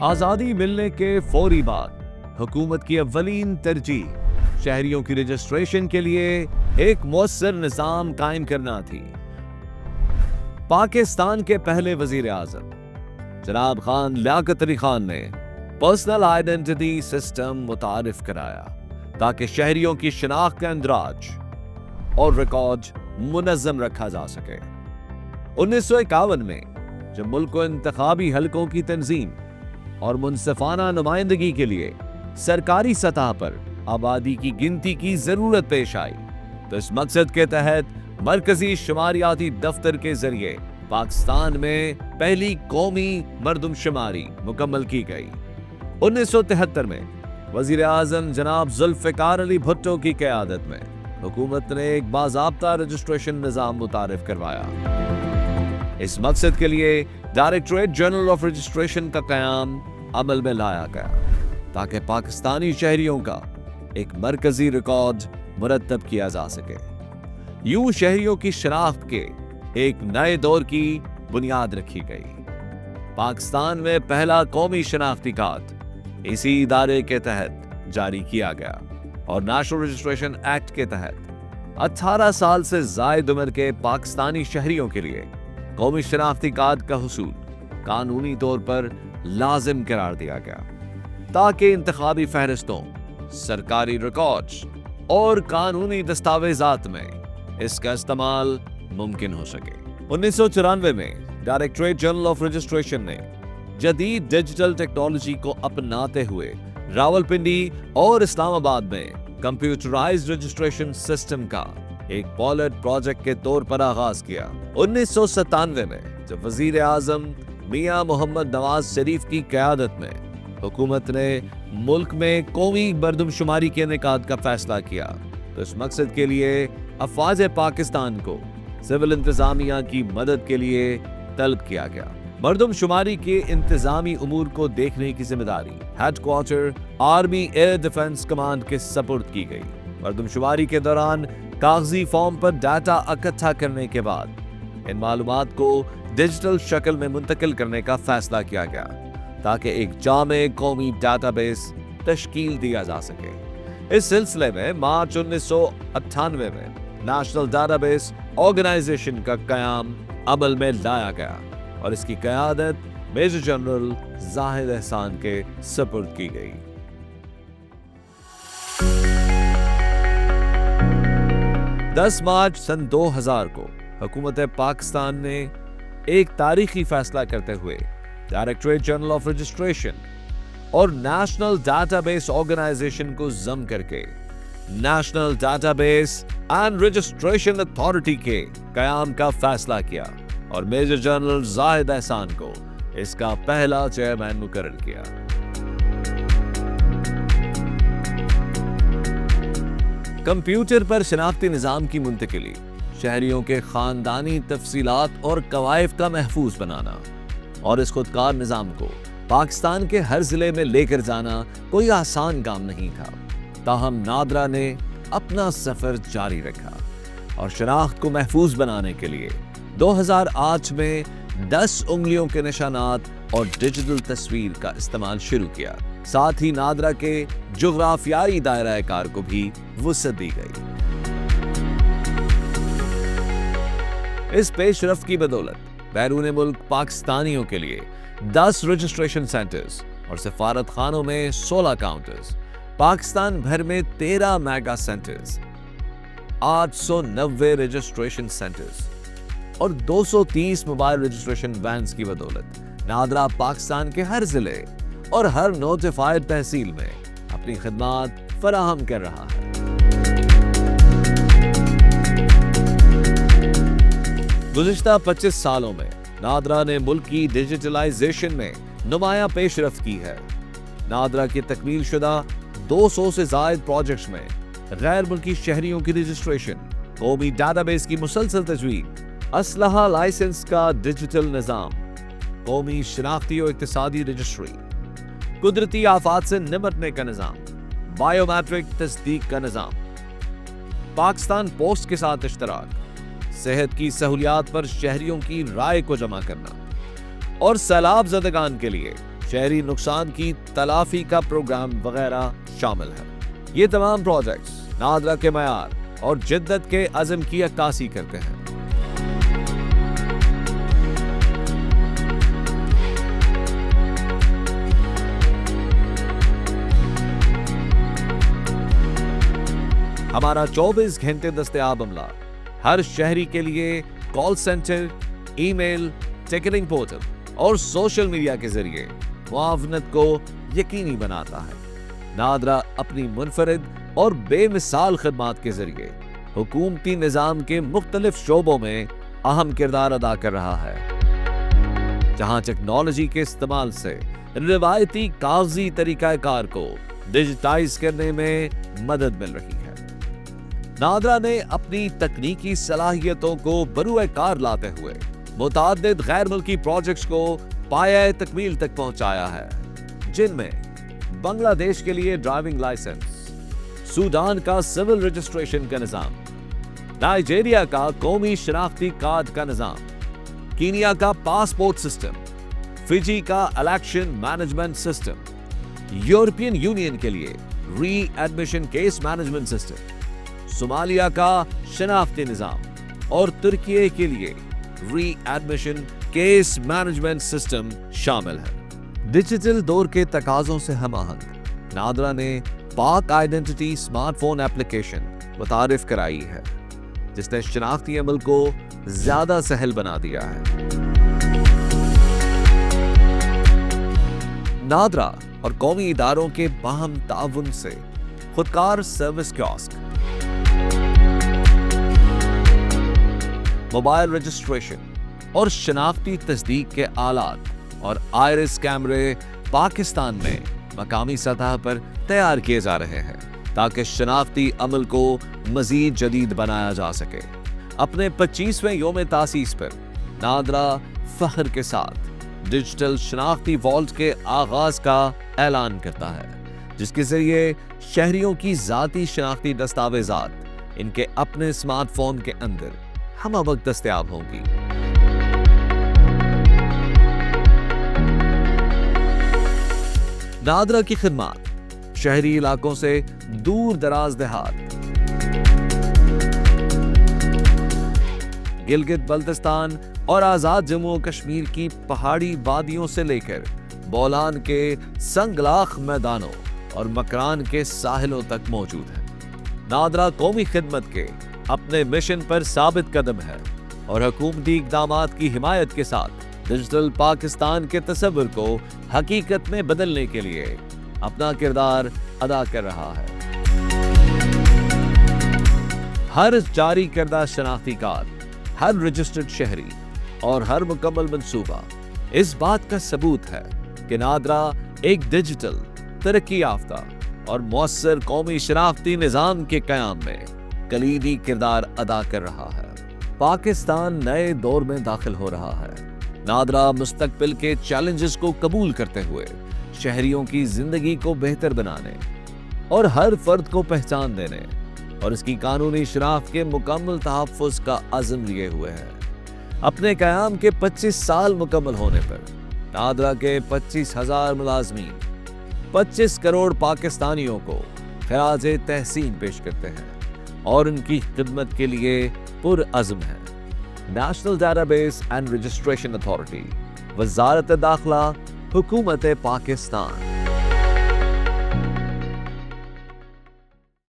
आजादी मिलने के फौरी बाद हुकूमत की अव्वलीन तरजीह शहरियों की रजिस्ट्रेशन के लिए एक मौसर निजाम कायम करना थी। पाकिस्तान के पहले वजीर आजम जनाब खान लियाकत अली खान ने पर्सनल आइडेंटिटी सिस्टम मुतारिफ कराया ताकि शहरियों की शनाख्त का इंदराज और रिकॉर्ड मुनज़्ज़म रखा जा सके। 1951 में जब मुल्क को इंतखाबी हलकों की तंजीम और मुनसिफाना नुमाइंदगी के लिए सरकारी सतह पर आबादी की गिनती की जरूरत पेश आई, तो इस मकसद के तहत मरकजी शुमारियाती दफ्तर के जरिए पाकिस्तान में पहली कौमी मरदमशुमारी मुकम्मल की गई। 1973 में वजीर आजम जनाब जुल्फ़िकार अली भुट्टो की क़यादत में हुकूमत ने एक बाज़ाब्ता रजिस्ट्रेशन निज़ाम मुतारिफ करवाया। इस मकसद के लिए डायरेक्टरेट जनरल ऑफ रजिस्ट्रेशन का क़याम अमल में लाया गया ताकि पाकिस्तानी शहरियों का एक मरकजी रिकॉर्ड मुरतब किया जा सके। यूं शहरियों की शनाख्त के एक नए दौर की बुनियाद रखी गई। पाकिस्तान में पहला कौमी शनाख्ती कार्ड इसी इदारे के तहत जारी किया गया और नेशनल रजिस्ट्रेशन एक्ट के तहत 18 साल से ज़ायद उम्र के पाकिस्तानी शहरियों के लिए कौमी शनाख्ती कार्ड का हुसूल कानूनी तौर पर लाजिम करार दिया गया ताकि इंतखाबी फहरिस्तों, सरकारी रिकॉर्ड्स और कानूनी दस्तावेजात में इसका इस्तेमाल मुमकिन हो सके। 1994 में डायरेक्टरेट जनरल ऑफ रजिस्ट्रेशन ने जदीद डिजिटल टेक्नोलॉजी को अपनाते हुए रावलपिंडी और इस्लामाबाद में कंप्यूटराइज्ड रजिस्ट्रेशन सिस्टम का एक पायलट प्रोजेक्ट के तौर पर आगाज किया। 1997 में जब वजीर आजम मियां मोहम्मद नवाज शरीफ की क़यादत में हुकूमत ने मुल्क में कौमी मरदमशुमारी के इनेकाद का फैसला किया, तो इस मकसद के लिए अफवाज पाकिस्तान को सिविल इंतजामिया की मदद के लिए तलब किया गया। मरदमशुमारी के इंतजामी उमूर को देखने की जिम्मेदारी headquarter army air defence command के सपुर्द की गई। मरदमशुमारी के दौरान कागजी फॉर्म पर डाटा इकट्ठा करने के बाद इन मालूमात को डिजिटल शक्ल में मुंतकिल करने का फैसला किया गया ताकि एक जामे कौमी डाटाबेस तश्कील दिया जा सके। इस सिलसिले में मार्च 1998 में नेशनल डाटाबेस ऑर्गेनाइजेशन का कयाम अमल में लाया गया और इसकी क़यादत मेजर जनरल जाहिद एहसान के सपुर्द की गई। 10 मार्च सन 2000 को हुकूमत पाकिस्तान ने एक तारीखी फैसला करते हुए डायरेक्टरेट जनरल ऑफ रजिस्ट्रेशन और नेशनल डाटाबेस ऑर्गेनाइजेशन को जम करके national database and registration authority के कयाम का फैसला किया और मेजर जनरल जाहिद एहसान को इसका पहला चेयरमैन मुकर्रर किया। कंप्यूटर पर शनाख्ती निज़ाम की मुंतकिली, शहरियों के खानदानी तफसीलात और कवायद का महफूज बनाना और इस खुदकार निज़ाम को पाकिस्तान के हर जिले में लेकर जाना कोई आसान काम नहीं था। ताहम नादरा ने अपना सफर जारी रखा और शनाख्त को महफूज बनाने के लिए 2008 में 10 उंगलियों के निशानात और डिजिटल तस्वीर का इस्तेमाल शुरू किया। साथ ही नादरा के जुग्राफियाई दायरा कार को भी वुसअत दी गई। इस पेशरफ्त की बदौलत बैरून मुल्क पाकिस्तानियों के लिए 10 रजिस्ट्रेशन सेंटर्स और सफारत खानों में 16 काउंटर्स, पाकिस्तान भर में 13 मेगा सेंटर्स, 890 रजिस्ट्रेशन सेंटर्स और 230 मोबाइल रजिस्ट्रेशन वैन्स की बदौलत नादरा पाकिस्तान के हर जिले और हर नोटिफाइड तहसील में अपनी खिदमात फराहम कर रहा है। गुज़िश्ता 25 सालों में नादरा ने मुल्क की डिजिटलाइजेशन में नुमायां पेशरफ्त की है। नादरा की तकमील शुदा 200 से ज़ायद प्रोजेक्ट्स में गैर मुल्की शहरियों की रजिस्ट्रेशन, कौमी डाटाबेस की मुसलसल तजवीज़, असलहा लाइसेंस का डिजिटल निज़ाम, कौमी शनाख्ती और इक्तिसादी रजिस्ट्री, कुदरती आफात से निपटने का निज़ाम, बायोमेट्रिक तस्दीक का निज़ाम, पाकिस्तान पोस्ट के साथ इश्तराक, सेहत की सहूलियात पर शहरियों की राय को जमा करना और सैलाब ज़दगान के लिए شہری نقصان کی تلافی کا پروگرام وغیرہ شامل ہے۔ یہ تمام پروجیکٹس نادرا کے معیار اور جدت کے عزم کی عکاسی کرتے ہیں۔ ہمارا 24 گھنٹے دستیاب عملہ ہر شہری کے لیے کال سینٹر، ای میل، ٹکٹنگ پورٹل اور سوشل میڈیا کے ذریعے معاونت کو یقینی بناتا ہے۔ نادرا اپنی منفرد اور بے مثال خدمات کے ذریعے حکومتی نظام کے مختلف شعبوں میں اہم کردار ادا کر رہا ہے، جہاں ٹیکنالوجی کے استعمال سے روایتی کاغذی طریقہ کار کو ڈیجیٹائز کرنے میں مدد مل رہی ہے۔ نادرا نے اپنی تکنیکی صلاحیتوں کو بروئے کار لاتے ہوئے متعدد غیر ملکی پروجیکٹس کو پایہ تکمیل تک پہنچایا ہے، جن میں بنگلہ دیش کے لیے ڈرائیونگ لائسنس، سوڈان کا سول رجسٹریشن کا نظام، نائجیریا کا قومی شناختی کارڈ کا نظام، کینیا کا پاسپورٹ سسٹم، فجی کا election management system, European Union کے لیے readmission case management system, صومالیہ کا شناختی نظام اور ترکی کے لیے readmission case management system شامل ہے۔ ڈیجیٹل دور کے تقاضوں سے ہم آہنگ نادرا نے پاک آئیڈینٹی اسمارٹ فون ایپلیکیشن متعارف کرائی ہے، جس نے شناختی عمل کو زیادہ سہل بنا دیا ہے۔ نادرا اور قومی اداروں کے باہم تعاون سے خودکار سروس کیوسک، موبائل رجسٹریشن اور شناختی تصدیق کے آلات اور آئرس کیمرے پاکستان میں مقامی سطح پر تیار کیے جا رہے ہیں تاکہ شناختی عمل کو مزید جدید بنایا جا سکے۔ اپنے 25ویں یوم تاسیس پر نادرا فخر کے ساتھ ڈیجیٹل شناختی والٹ کے آغاز کا اعلان کرتا ہے، جس کے ذریعے شہریوں کی ذاتی شناختی دستاویزات ان کے اپنے اسمارٹ فون کے اندر ہمہ وقت دستیاب ہوں گی۔ نادرا کی خدمات شہری علاقوں سے دور دراز دیہات، گلگت بلتستان اور آزاد جموں و کشمیر کی پہاڑی وادیوں سے لے کر بولان کے سنگلاخ میدانوں اور مکران کے ساحلوں تک موجود ہے۔ نادرا قومی خدمت کے اپنے مشن پر ثابت قدم ہے اور حکومتی اقدامات کی حمایت کے ساتھ ڈیجیٹل پاکستان کے تصور کو حقیقت میں بدلنے کے لیے اپنا کردار ادا کر رہا ہے۔ ہر جاری کردہ شناختی کارڈ، ہر رجسٹرڈ شہری اور ہر مکمل منصوبہ اس بات کا ثبوت ہے کہ نادرا ایک ڈیجیٹل، ترقی یافتہ اور مؤثر قومی شناختی نظام کے قیام میں کلیدی کردار ادا کر رہا ہے۔ پاکستان نئے دور میں داخل ہو رہا ہے۔ نادرا مستقبل کے چیلنجز کو قبول کرتے ہوئے شہریوں کی زندگی کو بہتر بنانے اور ہر فرد کو پہچان دینے اور اس کی قانونی شناخت کے مکمل تحفظ کا عزم لیے ہوئے ہے۔ اپنے قیام کے 25 سال مکمل ہونے پر نادرا کے 25,000 ملازمین 25 کروڑ پاکستانیوں کو خراج تحسین پیش کرتے ہیں اور ان کی خدمت کے لیے پرعزم ہے۔ National data base and registration authority, وزارت داخلہ، حکومت پاکستان۔